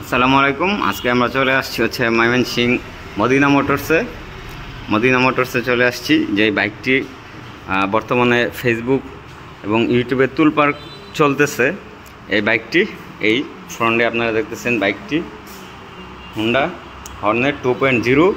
আসসালামু আলাইকুম। আজকে আমরা চলে আসছি হচ্ছে ময়মনসিংহ মদিনা মোটরসে চলে আসছি। যে বাইকটি বর্তমানে ফেসবুক এবং ইউটিউবে তুলপাড় চলতেছে। এই বাইকটি এই ফ্রন্টে আপনারা দেখতেছেন বাইকটি হোন্ডা হর্নেট 2.0।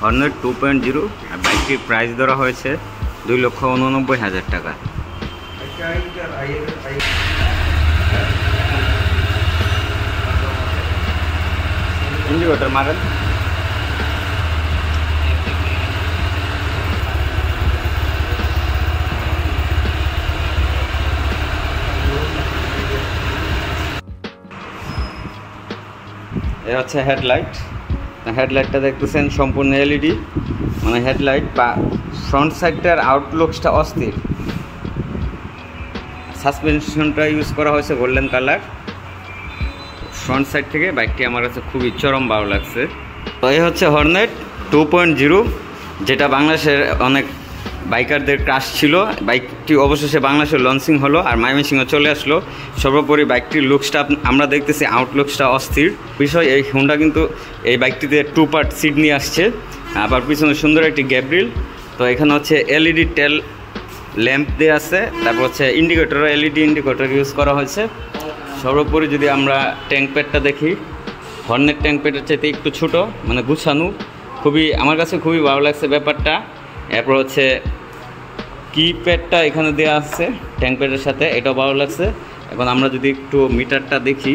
হর্নেট 2.0 আর বাইকটির প্রাইস ধরা হয়েছে 2,89,000 টাকা। ইন্ডিকেটর মারেন। এ হচ্ছে হেডলাইটটা দেখতেছেন সম্পূর্ণ এলইডি, মানে হেডলাইট বা ফ্রন্ট সাইডটার আউটলুকসটা অস্থির। সাসপেনশনটা ইউজ করা হয়েছে গোল্ডেন কালার। ফ্রন্ট সাইড থেকে বাইকটি আমার কাছে খুবই চরম ভালো লাগছে। তো এই হচ্ছে হর্নেট 2.0, যেটা বাংলাদেশের অনেক বাইকারদের ক্রাশ ছিল। বাইকটি অবশেষে বাংলাদেশে লঞ্চিং হলো আর ময়মনসিংহে চলে আসলো। সর্বোপরি বাইকটির লুকসটা আমরা দেখতেছি, আউটলুকসটা অস্থির বিষয়। এই হোন্ডা কিন্তু এই বাইকটিতে 2 পার্ট সিট নিয়ে আসছে, আবার পিছনে সুন্দর একটি গ্যাব্রিল। তো এখানে হচ্ছে এলইডি টেল ল্যাম্প দিয়ে আছে, তারপর হচ্ছে ইন্ডিকেটরও এলইডি ইন্ডিকেটর ইউজ করা হয়েছে। সর্বোপরি যদি আমরা ট্যাঙ্ক প্যাডটা দেখি, হর্নেট ট্যাঙ্ক প্যাডের চাইতে একটু ছোটো, মানে গুছানো, খুবই আমার কাছে খুবই ভালো লাগছে ব্যাপারটা। এরপর হচ্ছে কিপ্যাডটা এখানে দেওয়া আছে ট্যাঙ্ক প্যাডের সাথে, এটাও ভালো লাগছে। এখন আমরা যদি একটু মিটারটা দেখি,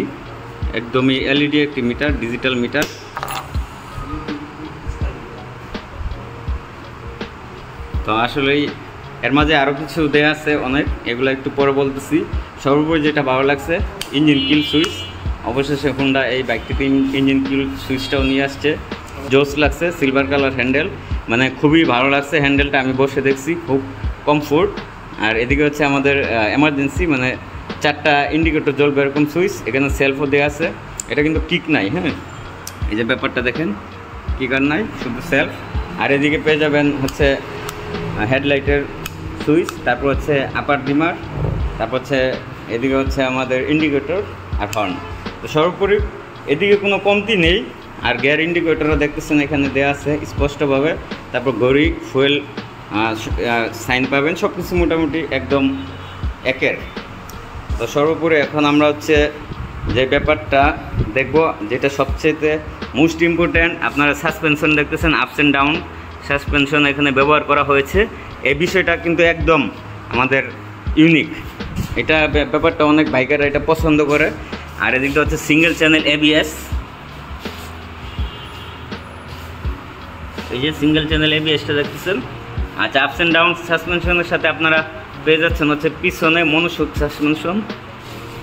একদমই এলইডি একটি মিটার, ডিজিটাল মিটার। তো আসলেই এর মাঝে আরও কিছু দেওয়া আছে অনেক, এগুলো একটু পরে বলতেছি। সর্বোপরি যেটা ভালো লাগছে, ইঞ্জিন কিল সুইচ। অবশেষে হোন্ডা এই বাইকটিতে ইঞ্জিন কিল সুইচটাও নিয়ে আসছে, জোস লাগছে। সিলভার কালার হ্যান্ডেল, মানে খুবই ভালো লাগছে হ্যান্ডেলটা, আমি বসে দেখছি খুব কমফোর্ট। আর এদিকে হচ্ছে আমাদের এমার্জেন্সি, মানে 4টা ইন্ডিকেটর জ্বলবে এরকম সুইচ। এখানে সেলফও দেওয়া আছে, এটা কিন্তু কিক নাই। হ্যাঁ, এই যে ব্যাপারটা দেখেন, কিকার নাই, শুধু সেলফ। আর এদিকে পেয়ে যাবেন হচ্ছে হেডলাইটের সুইচ, তারপর হচ্ছে আপার ডিমার, তারপর হচ্ছে এদিকে হচ্ছে আমাদের ইন্ডিকেটর আর হর্ন। তো সর্বোপরি এদিকে কোনো কমতি নেই। আর গিয়ার ইন্ডিকেটরও দেখতেছেন এখানে দেওয়া আছে স্পষ্টভাবে। তারপর ঘড়ি, ফুয়েল সাইন পাবেন, সব কিছু মোটামুটি একদম একের। তো সর্বোপরি এখন আমরা হচ্ছে যে ব্যাপারটা দেখব, যেটা সবচেয়ে মোস্ট ইম্পর্ট্যান্ট, আপনারা সাসপেনশন দেখতেছেন, আপস অ্যান্ড ডাউন সাসপেনশন এখানে ব্যবহার করা হয়েছে। এই বিষয়টা কিন্তু একদম আমাদের ইউনিক। এটা ব্যাপারটা অনেক বাইকাররা এটা পছন্দ করে। আর এদিকটা হচ্ছে সিঙ্গেল চ্যানেল এবিএস, এই যে সিঙ্গেল চ্যানেল এবিএসটা দেখতেছেন। আচ্ছা, আপস অ্যান্ড ডাউন সাসপেনশনের সাথে আপনারা পেয়ে যাচ্ছেন হচ্ছে পিছনে মনোসুখ সাসপেনশন।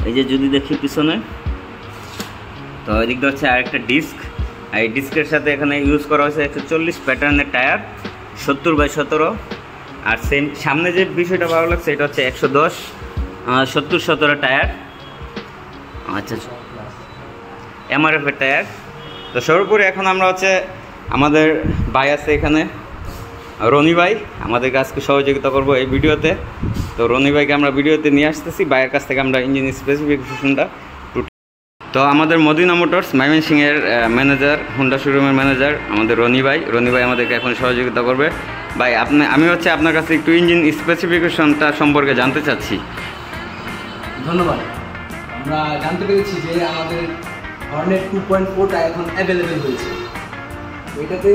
এই যে যদি দেখি পিছনে, তো এদিকটা হচ্ছে আরেকটা ডিস্ক। আর এই ডিস্কের সাথে এখানে ইউজ করা হয়েছে 140 প্যাটার্নের টায়ার, 70/17। আর সেম সামনে যে বিষয়টা ভালো লাগছে, এটা হচ্ছে 110 70/17 টায়ার। আচ্ছা, এমআরএফের টায়ার। তো সর্বোপরি এখন আমরা হচ্ছে আমাদের ভাই আছে এখানে, রনি ভাই, আমাদের কাছকে সহযোগিতা করবো এই ভিডিওতে। তো রনি ভাইকে আমরা ভিডিওতে নিয়ে আসতেছি, ভাইয়ের কাছ থেকে আমরা ইঞ্জিন স্পেসিফিকেশনটা। তো আমাদের মদিনা মোটরস ময়মনসিংহের ম্যানেজার, হোন্ডা শোরুমের ম্যানেজার আমাদের রনি ভাই আমাদেরকে এখন সহযোগিতা করবে। ভাই আমি হচ্ছে আপনার কাছে একটু ইঞ্জিন স্পেসিফিকেশনটা সম্পর্কে জানতে চাচ্ছি। ধন্যবাদ। আমরা জানতে পেরেছি যে আমাদের হর্নেট 2.4টা এখন অ্যাভেলেবেল হয়েছে। এটাতে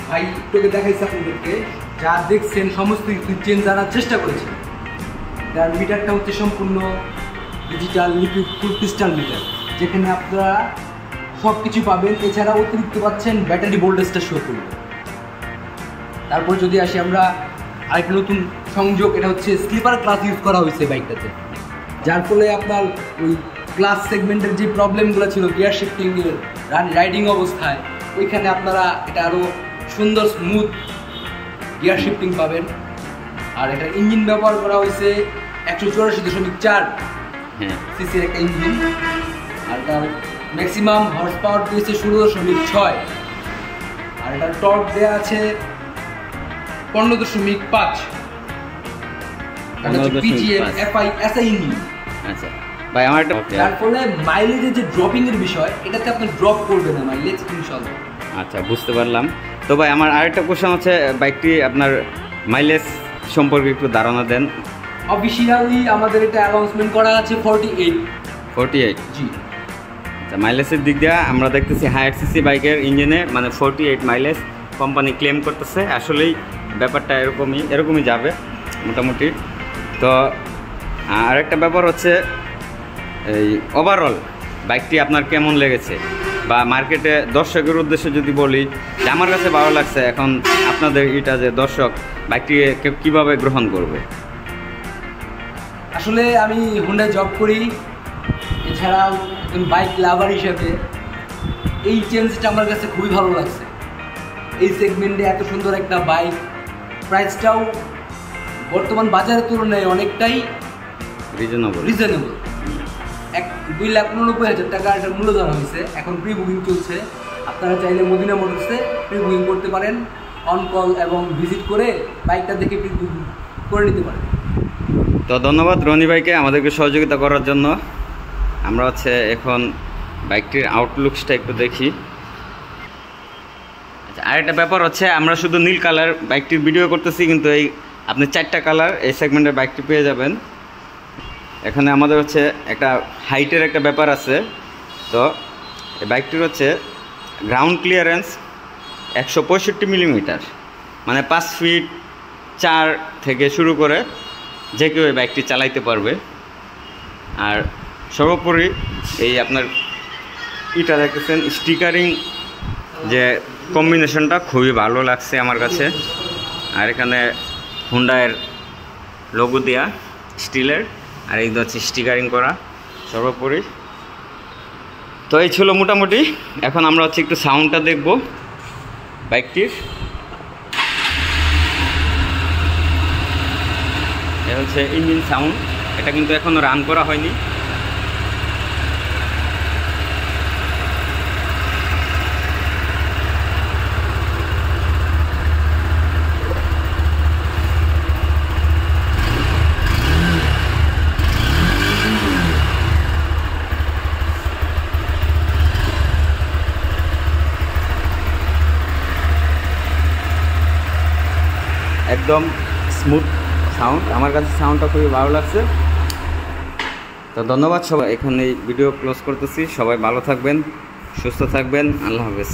ভাই একটুকে দেখাইছে আপনাদেরকে যা দেখছেন সমস্ত কিছু চেঞ্জ আনার চেষ্টা করেছে। তার মিটারটা হচ্ছে সম্পূর্ণ ডিজিটাল লিকুইড ফুল ক্রিস্টাল মিটার, যেখানে আপনারা সব কিছু পাবেন। এছাড়া অতিরিক্ত পাচ্ছেন ব্যাটারি ভোল্টেজটা শো করবে। তারপর যদি আসি আমরা আরেকটা নতুন সংযোগ, এটা হচ্ছে স্লিপার ক্লাস ইউজ করা হয়েছে বাইকটাতে, যার ফলে আপনার ওই ক্লাস সেগমেন্টের যে প্রবলেমগুলো ছিল গিয়ার শিফটিংয়ের রাইডিং অবস্থায়, ওইখানে আপনারা এটা আরও সুন্দর স্মুথ গিয়ার শিফটিং পাবেন। আর এটা ইঞ্জিন ব্যবহার করা হয়েছে 184.4 সিসির একটা ইঞ্জিন, আর তার ম্যাক্সিমাম হর্স পাওয়ার দিয়েছে 16.6, আর এটার টর্ক দেওয়া আছে 15.5। ইঞ্জিন। আচ্ছা ভাই, আমার একটা যার ফলে মাইলেজের যে ড্রপিং এর বিষয়, এটাতে আপনি ড্রপ করবে না মাইলেজ ইনশাআল্লাহ। আচ্ছা, বুঝতে পারলাম। তো ভাই আমার আরেকটা কোশ্চেন হচ্ছে, বাইকটি আপনার মাইলেজ সম্পর্কে একটু ধারণা দেন। অফিসিয়ালি আমাদের এটা অ্যানাউন্সমেন্ট করা আছে 48। জি। আচ্ছা, মাইলেজের দিক দিয়ে আমরা দেখতেছি হায়ার সিসি বাইকের ইঞ্জিনে মানে 48 মাইলেজ কোম্পানি ক্লেম করতেছে। আসলেই ব্যাপারটা এরকমই যাবে মোটামুটি। তো আরেকটা ব্যাপার হচ্ছে, এই ওভারঅল বাইকটি আপনার কেমন লেগেছে, বা মার্কেটে দর্শকের উদ্দেশ্যে যদি বলি যে আমার কাছে ভালো লাগছে, এখন আপনাদের এটা যে দর্শক বাইকটিকে কীভাবে গ্রহণ করবে? আসলে আমি হুন্ডায় জব করি, এছাড়াও একজন বাইক লাভার হিসেবে এই চেঞ্জটা আমার কাছে খুবই ভালো লাগছে। এই সেগমেন্টে এত সুন্দর একটা বাইক, প্রাইসটাও বর্তমান বাজারের তুলনায় অনেকটাই রিজনেবল। 2,99,000 টাকা এটার মূল্য ধরা হয়েছে। এখন প্রি বুকিং চলছে, আপনারা চাইলে মদিনা মোটরসে প্রি বুকিং করতে পারেন, অন কল এবং ভিজিট করে বাইকটা দেখে প্রি বুকিং করে নিতে পারেন। তো ধন্যবাদ রনি ভাইকে আমাদেরকে সহযোগিতা করার জন্য। আমরা হচ্ছে এখন বাইকটির আউটলুকসটা একটু দেখি। আচ্ছা, আরেকটা ব্যাপার হচ্ছে, আমরা শুধু নীল কালার বাইকটির ভিডিও করতেছি, কিন্তু এই আপনি 4টা কালার এই সেগমেন্টের বাইকটি পেয়ে যাবেন। এখানে আমাদের হচ্ছে একটা হাইটের একটা ব্যাপার আছে। তো এই বাইকটির হচ্ছে গ্রাউন্ড ক্লিয়ারেন্স 165 মিলিমিটার, মানে 5 ফিট 4 থেকে শুরু করে যে কেউ এই বাইকটি চালাইতে পারবে। আর সর্বোপরি এই আপনার এটা দেখতেছেন স্টিকারিং যে কম্বিনেশনটা খুবই ভালো লাগছে আমার কাছে। আর এখানে হুন্ডায়ের লোগো দেওয়া স্টিলের, আর এই হচ্ছে স্টিকারিং করা সর্বোপরি। তো এই ছিল মোটামুটি। এখন আমরা হচ্ছে একটু সাউন্ডটা দেখব বাইকটির। এটা হচ্ছে ইঞ্জিন সাউন্ড, এটা কিন্তু এখনও রান করা হয়নি। একদম স্মুথ সাউন্ড, আমার কাছে সাউন্ডটা খুবই ভালো লাগছে। তো ধন্যবাদ সবাই, এখানে এই ভিডিও ক্লোজ করতেছি। সবাই ভালো থাকবেন, সুস্থ থাকবেন, আল্লাহ হাফেজ।